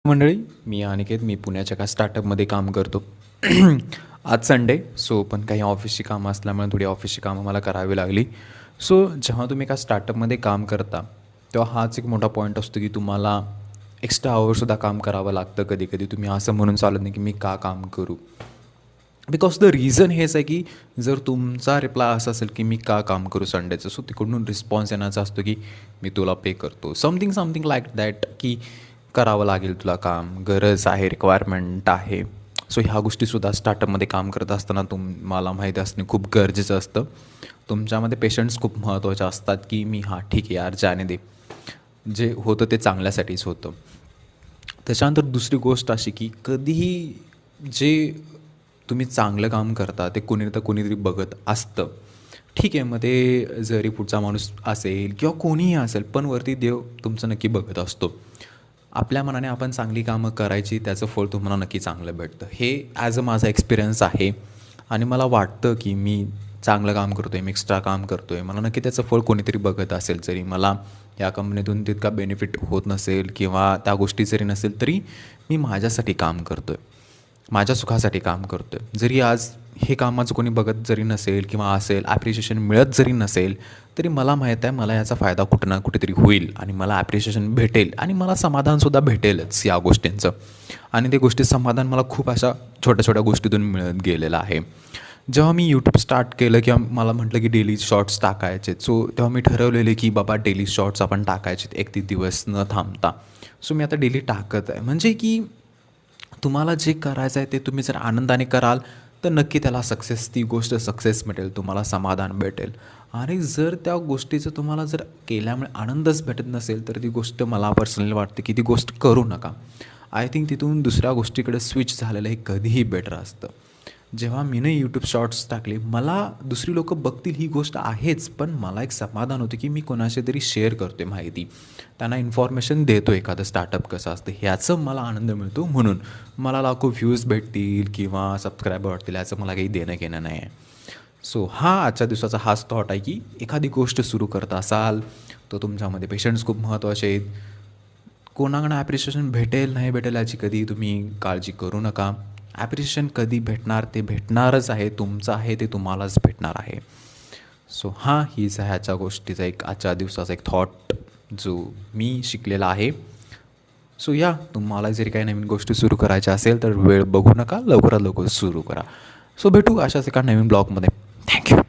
मंडळी, मी अनिकेत. मी पुण्याच्या एका स्टार्टअपमध्ये काम करतो. आज संडे, सो पण काही ऑफिसची कामं असल्यामुळे थोडी ऑफिसची कामं मला करावी लागली. सो जेव्हा तुम्ही एका स्टार्टअपमध्ये काम करता तेव्हा हाच एक मोठा पॉईंट असतो की तुम्हाला एक्स्ट्रा आवर्ससुद्धा काम करावं लागतं. कधी कधी तुम्ही असं म्हणून चालत नाही की मी का काम करू. बिकॉज द रिझन हेच आहे की जर तुमचा रिप्लाय असा असेल की मी का काम करू संडेचं, सो तिकडून रिस्पॉन्स येण्याचा असतो की मी तुला पे करतो, समथिंग समथिंग लाईक दॅट, की करावं लागेल तुला काम, गरज आहे, रिक्वायरमेंट आहे. सो ह्या गोष्टीसुद्धा स्टार्टअपमध्ये काम करत असताना तुम्हाला माहिती असणे खूप गरजेचं असतं. तुमच्यामध्ये पेशंट्स खूप महत्त्वाचे असतात की मी हां ठीक आहे यार जाने दे, जे होतं ते चांगल्यासाठीच होतं. त्याच्यानंतर दुसरी गोष्ट अशी की कधीही जे तुम्ही चांगलं काम करता ते कोणी तर कोणीतरी बघत असतं. ठीक आहे, मग ते जरी पुढचा माणूस असेल किंवा कोणीही असेल, पण वरती देव तुमचं नक्की बघत असतो. आपल्या मनाने आपण चांगली कामं करायची, त्याचं फळ तुम्हाला नक्की चांगलं भेटतं. हे ॲज अ माझा एक्सपिरियन्स आहे आणि मला वाटतं की मी चांगलं काम करतो आहे, मी एक्स्ट्रा काम करतो आहे, मला नक्की त्याचं फळ कोणीतरी बघत असेल. जरी मला या कंपनीतून तितका बेनिफिट होत नसेल किंवा त्या गोष्टी जरी नसेल, तरी मी माझ्यासाठी काम करतो आहे, माझ्या सुखासाठी काम करतो आहे. जरी आज हे कामाचं कोणी बघत जरी नसेल किंवा असेल, ॲप्रिशिएशन मिळत जरी नसेल, तरी मला माहीत आहे मला याचा फायदा कुठं ना कुठेतरी होईल आणि मला ॲप्रिशिएशन भेटेल आणि मला समाधानसुद्धा भेटेलच या गोष्टींचं. आणि ते गोष्टी समाधान मला खूप अशा छोट्या छोट्या गोष्टीतून मिळत गेलेलं आहे. जेव्हा मी यूट्यूब स्टार्ट केलं किंवा मला म्हटलं की डेली शॉर्ट्स टाकायचे, सो तेव्हा मी ठरवलेले की बाबा डेली शॉर्ट्स आपण टाकायचे 31 दिवस न थांबता. सो मी आता डेली टाकत आहे. म्हणजे की तुम्हाला जे करायचं आहे ते तुम्ही जर आनंदाने कराल तर नक्की त्याला सक्सेस, ती गोष्ट सक्सेस मिळेल, तुम्हाला समाधान भेटेल. आणि जर त्या गोष्टीचं तुम्हाला जर केल्यामुळे आनंदच भेटत नसेल तर ती गोष्ट मला पर्सनली वाटते की ती गोष्ट करू नका. आय थिंक तिथून दुसऱ्या गोष्टीकडे स्विच झालेलं हे कधीही बेटर असतं. जेव्हा मीनं यूट्यूब शॉर्ट्स टाकले, मला दुसरी लोकं बघतील ही गोष्ट आहेच, पण मला एक समाधान होतं की मी कोणाशी तरी शेअर करतो आहे माहिती, त्यांना इन्फॉर्मेशन देतो, एखादं स्टार्टअप कसं असतं ह्याचं मला आनंद मिळतो. म्हणून मला लाखो व्ह्यूज भेटतील किंवा सबस्क्रायबर वाटतील याचं मला काही देणं घेणं नाही आहे. सो हा आजच्या दिवसाचा हाच थॉट आहे की एखादी गोष्ट सुरू करत असाल तर तुमच्यामध्ये पेशंट्स खूप महत्त्वाचे आहेत. कोणाकडनं ॲप्रिशिएशन भेटेल नाही भेटेल याची कधी तुम्ही काळजी करू नका. ॲप्रिशिएशन कधी भेटणार ते भेटणारच आहे, तुमचं आहे ते तुम्हालाच भेटणार आहे. सो हां, हीच आहे ह्याच्या गोष्टीचा एक आजच्या दिवसाचा एक थॉट जो मी शिकलेला आहे. सो या, तुम्हाला जरी काही नवीन गोष्टी सुरू करायच्या असेल तर वेळ बघू नका, लवकरात लवकर सुरू करा. सो भेटू अशाच एका नवीन ब्लॉगमध्ये. थँक्यू.